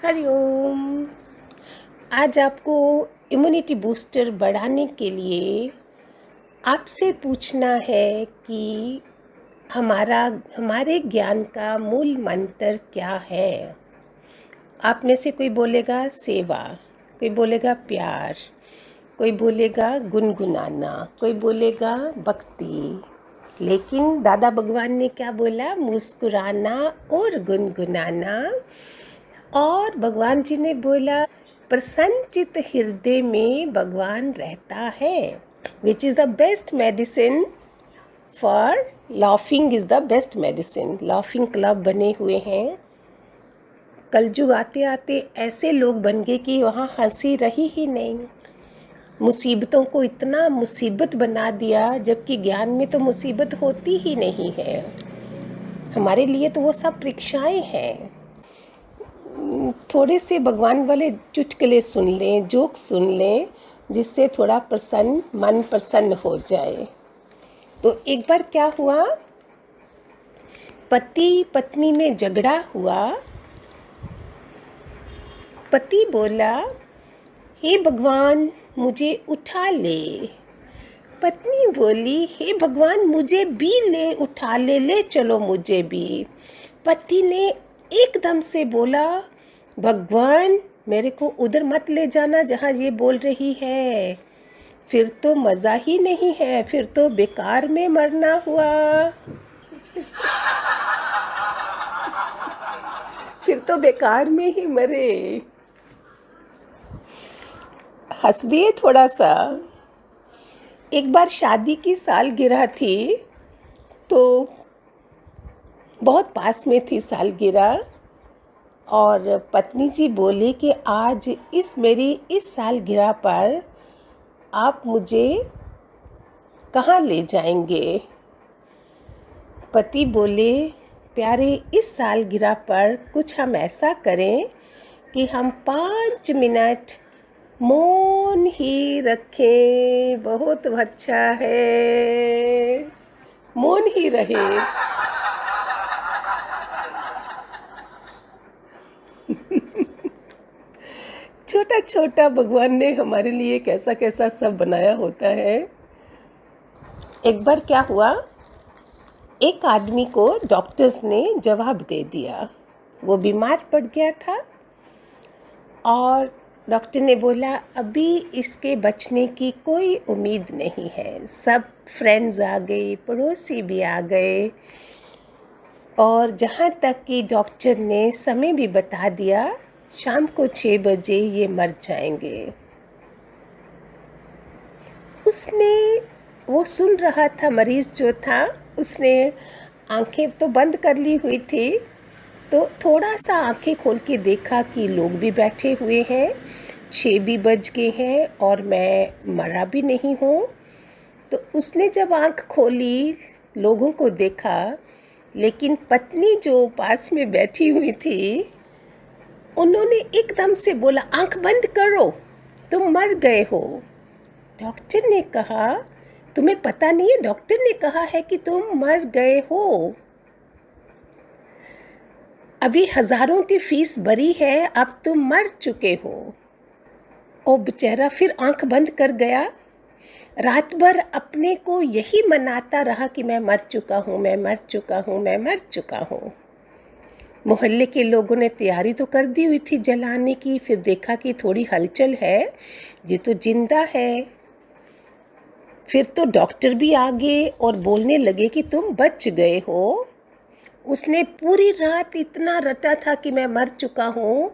हरिओम। आज आपको immunity booster बढ़ाने के लिए आपसे पूछना है कि हमारे ज्ञान का मूल मंत्र क्या है। आप में से कोई बोलेगा सेवा, कोई बोलेगा प्यार, कोई बोलेगा गुनगुनाना, कोई बोलेगा भक्ति। लेकिन दादा भगवान ने क्या बोला? मुस्कुराना और गुनगुनाना। और भगवान जी ने बोला प्रसन्नचित हृदय में भगवान रहता है। Which is the best medicine for laughing, is the best medicine. Laughing club बने हुए हैं। कलयुग आते आते ऐसे लोग बन गए कि वहाँ हंसी रही ही नहीं। मुसीबतों को इतना मुसीबत बना दिया, जबकि ज्ञान में तो मुसीबत होती ही नहीं है। हमारे लिए तो वो सब परीक्षाएं हैं। थोड़े से भगवान वाले चुटकुले सुन लें, जोक सुन लें, जिससे थोड़ा मन प्रसन्न हो जाए। तो एक बार क्या हुआ, पति पत्नी में झगड़ा हुआ। पति बोला, हे भगवान मुझे उठा ले। पत्नी बोली, हे भगवान मुझे भी उठा ले, ले चलो मुझे भी। पति ने एकदम से बोला, भगवान मेरे को उधर मत ले जाना जहाँ ये बोल रही है, फिर तो मज़ा ही नहीं है, फिर तो बेकार में मरना हुआ। फिर तो बेकार में ही मरे। हंस दिए थोड़ा सा। एक बार शादी की सालगिरह थी, तो बहुत पास में थी सालगिरह, और पत्नी जी बोली कि आज मेरी इस सालगिरह पर आप मुझे कहाँ ले जाएंगे। पति बोले, प्यारे इस सालगिरह पर कुछ हम ऐसा करें कि हम 5 मिनट मौन ही रखें। बहुत अच्छा है, मौन ही रहे। छोटा छोटा भगवान ने हमारे लिए कैसा कैसा सब बनाया होता है। एक बार क्या हुआ, एक आदमी को डॉक्टर्स ने जवाब दे दिया। वो बीमार पड़ गया था और डॉक्टर ने बोला अभी इसके बचने की कोई उम्मीद नहीं है। सब फ्रेंड्स आ गए, पड़ोसी भी आ गए, और जहाँ तक कि डॉक्टर ने समय भी बता दिया, शाम को 6 बजे ये मर जाएंगे। वो सुन रहा था, मरीज जो था उसने आंखें तो बंद कर ली हुई थी, तो थोड़ा सा आंखें खोल के देखा कि लोग भी बैठे हुए हैं, 6 भी बज गए हैं और मैं मरा भी नहीं हूँ। तो उसने जब आंख खोली, लोगों को देखा, लेकिन पत्नी जो पास में बैठी हुई थी, उन्होंने एकदम से बोला, आंख बंद करो, तुम मर गए हो। डॉक्टर ने कहा, तुम्हें पता नहीं है, डॉक्टर ने कहा है कि तुम मर गए हो। अभी हजारों की फीस भरी है, अब तुम मर चुके हो। ओ बेचारा फिर आंख बंद कर गया। रात भर अपने को यही मनाता रहा कि मैं मर चुका हूँ, मैं मर चुका हूँ, मैं मर चुका हूँ। मोहल्ले के लोगों ने तैयारी तो कर दी हुई थी जलाने की। फिर देखा कि थोड़ी हलचल है, ये तो जिंदा है। फिर तो डॉक्टर भी आ गए और बोलने लगे कि तुम बच गए हो। उसने पूरी रात इतना रटा था कि मैं मर चुका हूँ,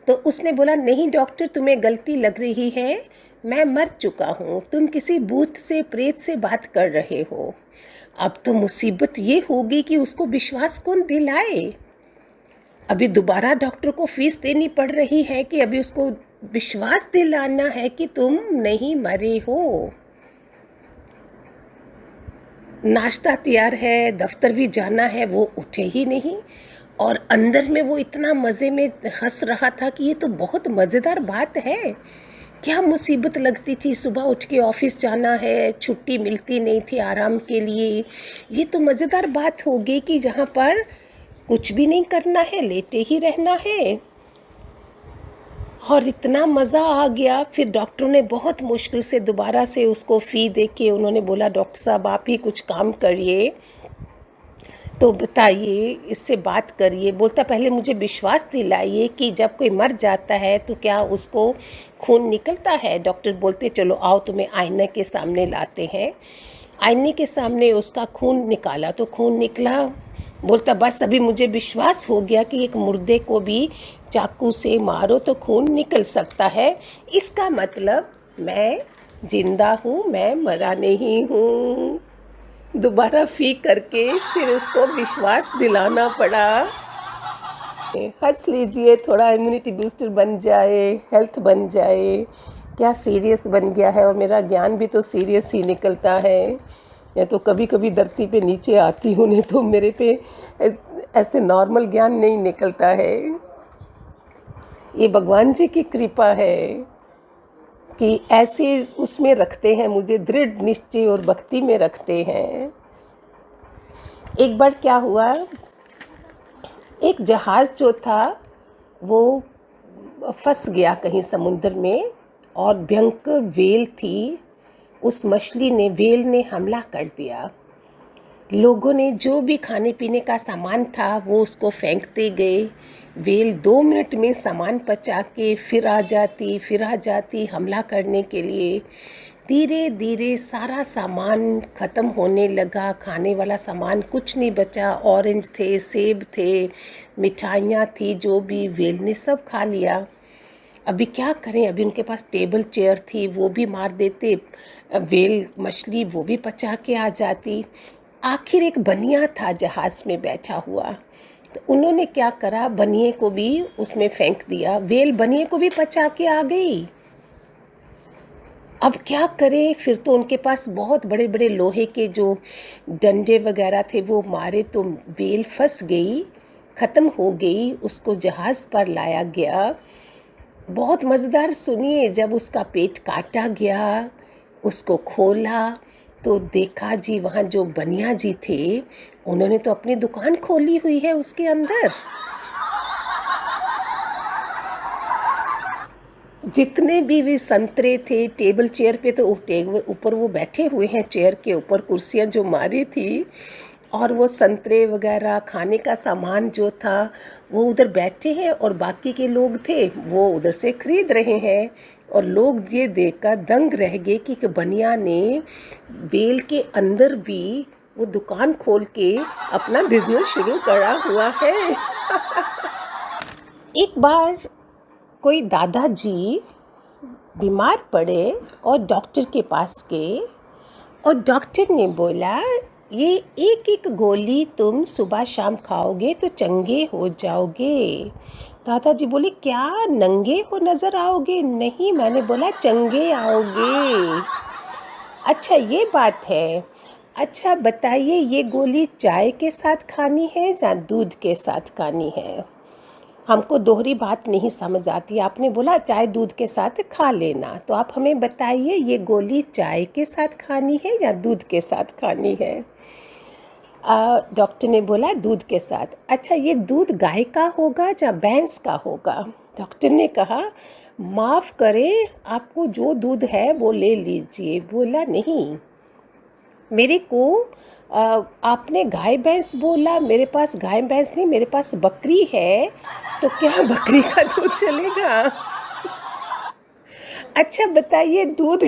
तो उसने बोला, नहीं डॉक्टर तुम्हें गलती लग रही है, मैं मर चुका हूँ, तुम किसी भूत से, प्रेत से बात कर रहे हो। अब तो मुसीबत ये होगी कि उसको विश्वास कौन दिलाए। अभी दोबारा डॉक्टर को फीस देनी पड़ रही है कि अभी उसको विश्वास दिलाना है कि तुम नहीं मरे हो। नाश्ता तैयार है, दफ्तर भी जाना है, वो उठे ही नहीं। और अंदर में वो इतना मज़े में हंस रहा था कि ये तो बहुत मज़ेदार बात है। क्या मुसीबत लगती थी, सुबह उठ के ऑफिस जाना है, छुट्टी मिलती नहीं थी आराम के लिए। ये तो मज़ेदार बात हो गई कि जहाँ पर कुछ भी नहीं करना है, लेटे ही रहना है। और इतना मज़ा आ गया। फिर डॉक्टरों ने बहुत मुश्किल से दोबारा से उसको फ़ी दे के उन्होंने बोला, डॉक्टर साहब आप ही कुछ काम करिए, तो बताइए, इससे बात करिए। बोलता पहले मुझे विश्वास दिलाइए कि जब कोई मर जाता है तो क्या उसको खून निकलता है। डॉक्टर बोलते चलो आओ तुम्हें आईने के सामने लाते हैं। आईने के सामने उसका खून निकाला तो खून निकला। बोलता बस अभी मुझे विश्वास हो गया कि एक मुर्दे को भी चाकू से मारो तो खून निकल सकता है। इसका मतलब मैं जिंदा हूँ, मैं मरा नहीं हूँ। दोबारा फ़ी करके फिर उसको विश्वास दिलाना पड़ा। हंस लीजिए, थोड़ा इम्यूनिटी बूस्टर बन जाए, हेल्थ बन जाए। क्या सीरियस बन गया है, और मेरा ज्ञान भी तो सीरियस ही निकलता है। या तो कभी कभी धरती पे नीचे आती हूँ, नहीं तो मेरे पे ऐसे नॉर्मल ज्ञान नहीं निकलता है। ये भगवान जी की कृपा है कि ऐसे उसमें रखते हैं मुझे, दृढ़ निश्चय और भक्ति में रखते हैं। एक बार क्या हुआ, एक जहाज़ जो था वो फंस गया कहीं समुद्र में, और भयंकर वेल थी। उस वेल ने हमला कर दिया। लोगों ने जो भी खाने पीने का सामान था वो उसको फेंकते गए। वेल 2 मिनट में सामान पचा के फिर आ जाती हमला करने के लिए। धीरे धीरे सारा सामान ख़त्म होने लगा, खाने वाला सामान कुछ नहीं बचा। ऑरेंज थे, सेब थे, मिठाइयाँ थी, जो भी वेल ने सब खा लिया। अभी क्या करें, अभी उनके पास टेबल चेयर थी, वो भी मार देते। वेल मछली वो भी पचा के आ जाती। आखिर एक बनिया था जहाज़ में बैठा हुआ, तो उन्होंने क्या करा, बनिए को भी उसमें फेंक दिया। वेल बनिए को भी पचा के आ गई। अब क्या करें, फिर तो उनके पास बहुत बड़े बड़े लोहे के जो डंडे वगैरह थे वो मारे, तो वेल फंस गई, ख़त्म हो गई। उसको जहाज़ पर लाया गया। बहुत मज़ेदार सुनिए, जब उसका पेट काटा गया, उसको खोला तो देखा जी वहाँ जो बनिया जी थे उन्होंने तो अपनी दुकान खोली हुई है उसके अंदर। जितने भी संतरे थे टेबल चेयर पे, तो टेबल ऊपर वो बैठे हुए हैं, चेयर के ऊपर कुर्सियाँ जो मारी थी, और वो संतरे वगैरह खाने का सामान जो था वो उधर बैठे हैं, और बाकी के लोग थे वो उधर से खरीद रहे हैं। और लोग ये देखकर दंग रह गए कि बनिया ने वेल के अंदर भी वो दुकान खोल के अपना बिजनेस शुरू करा हुआ है। एक बार कोई दादाजी बीमार पड़े और डॉक्टर के पास गए, और डॉक्टर ने बोला ये एक एक गोली तुम सुबह शाम खाओगे तो चंगे हो जाओगे। दादाजी बोले क्या नंगे हो नज़र आओगे? नहीं, मैंने बोला चंगे आओगे। अच्छा ये बात है। अच्छा बताइए, ये गोली चाय के साथ खानी है या दूध के साथ खानी है? हमको दोहरी बात नहीं समझ आती। आपने बोला चाय दूध के साथ खा लेना, तो आप हमें बताइए ये गोली चाय के साथ खानी है या दूध के साथ खानी है? डॉक्टर ने बोला दूध के साथ। अच्छा ये दूध गाय का होगा या भैंस का होगा? डॉक्टर ने कहा माफ़ करें, आपको जो दूध है वो ले लीजिए। बोला नहीं, मेरे को आपने गाय भैंस बोला, मेरे पास गाय भैंस नहीं, मेरे पास बकरी है, तो क्या बकरी का दूध चलेगा? अच्छा बताइए, दूध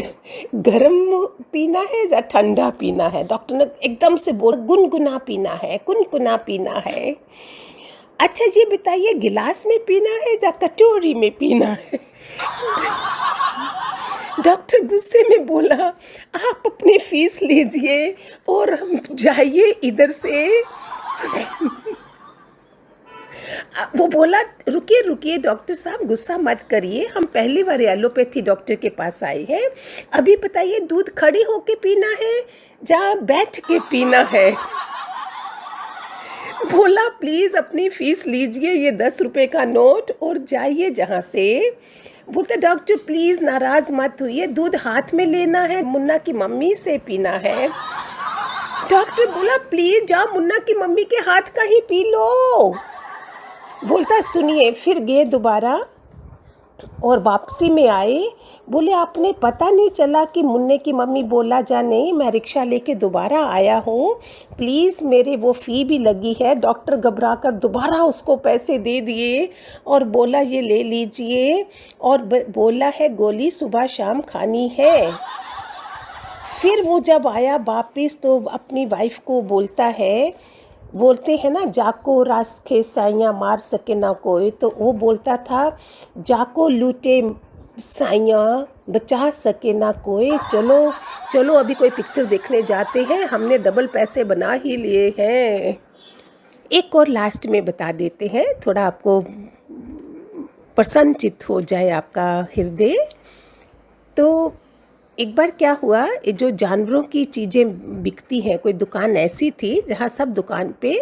गर्म पीना है या ठंडा पीना है? डॉक्टर ने एकदम से बोला गुनगुना पीना है, गुनगुना पीना है। अच्छा ये बताइए, गिलास में पीना है या कटोरी में पीना है? डॉक्टर गुस्से में बोला आप अपनी फीस लीजिए और हम जाइए इधर से। वो बोला रुकिए रुकिए डॉक्टर साहब, गुस्सा मत करिए, हम पहली बार एलोपैथी डॉक्टर के पास आए हैं। अभी बताइए दूध खड़े होके पीना है या बैठ के पीना है? बोला प्लीज़ अपनी फ़ीस लीजिए, ये 10 रुपए का नोट, और जाइए जहाँ से। बोलते डॉक्टर प्लीज़ नाराज़ मत होइए, दूध हाथ में लेना है, मुन्ना की मम्मी से पीना है। डॉक्टर बोला प्लीज़ जाओ मुन्ना की मम्मी के हाथ का ही पी लो। बोलता सुनिए, फिर गए दोबारा और वापसी में आए, बोले आपने पता नहीं चला कि मुन्ने की मम्मी बोला जा नहीं, मैं रिक्शा लेके दोबारा आया हूँ, प्लीज़ मेरे वो फ़ी भी लगी है। डॉक्टर घबरा कर दोबारा उसको पैसे दे दिए और बोला ये ले लीजिए, और बोला है गोली सुबह शाम खानी है। फिर वो जब आया वापिस तो अपनी वाइफ को बोलते हैं ना, जाको रास खे साइयाँ मार सके ना कोई, तो वो बोलता था जाको लूटे साइयाँ बचा सके ना कोई, चलो चलो अभी कोई पिक्चर देखने जाते हैं, हमने डबल पैसे बना ही लिए हैं। एक और लास्ट में बता देते हैं, थोड़ा आपको प्रसन्नचित्त हो जाए आपका हृदय। तो एक बार क्या हुआ, ये जो जानवरों की चीज़ें बिकती हैं, कोई दुकान ऐसी थी जहाँ सब दुकान पे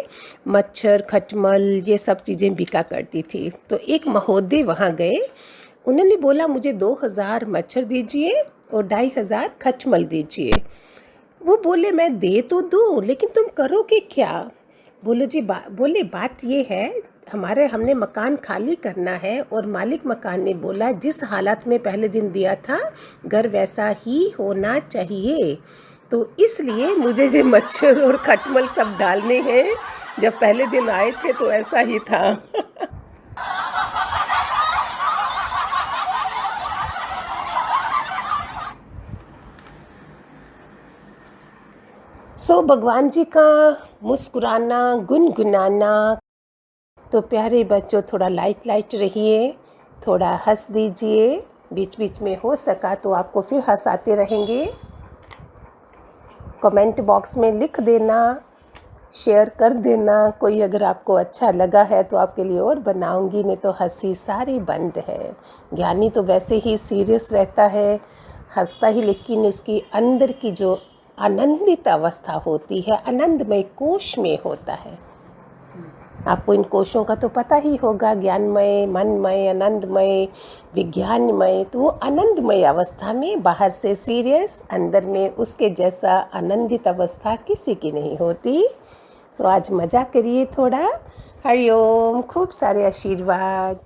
मच्छर खटमल ये सब चीज़ें बिका करती थी। तो एक महोदय वहाँ गए, उन्होंने बोला मुझे 2000 मच्छर दीजिए और 2500 खटमल दीजिए। वो बोले मैं दे तो दूँ, लेकिन तुम करोगे क्या? बोले बात ये है, हमने मकान खाली करना है, और मालिक मकान ने बोला जिस हालत में पहले दिन दिया था घर वैसा ही होना चाहिए, तो इसलिए मुझे जो मच्छर और खटमल सब डालने हैं, जब पहले दिन आए थे तो ऐसा ही था। भगवान जी का मुस्कुराना गुनगुनाना। तो प्यारे बच्चों थोड़ा लाइट रहिए, थोड़ा हंस दीजिए, बीच बीच में हो सका तो आपको फिर हंसाते रहेंगे। कमेंट बॉक्स में लिख देना, शेयर कर देना, कोई अगर आपको अच्छा लगा है तो आपके लिए और बनाऊंगी, नहीं तो हंसी सारी बंद है। ज्ञानी तो वैसे ही सीरियस रहता है, हंसता ही, लेकिन उसकी अंदर की जो आनंदित अवस्था होती है आनंदमय कोश में होता है। आपको इन कोशों का तो पता ही होगा, ज्ञानमय, मनमय, आनंदमय, विज्ञानमय। तो वो आनंदमय अवस्था में बाहर से सीरियस, अंदर में उसके जैसा आनंदित अवस्था किसी की नहीं होती। सो आज मज़ा करिए थोड़ा। हरिओम, खूब सारे आशीर्वाद।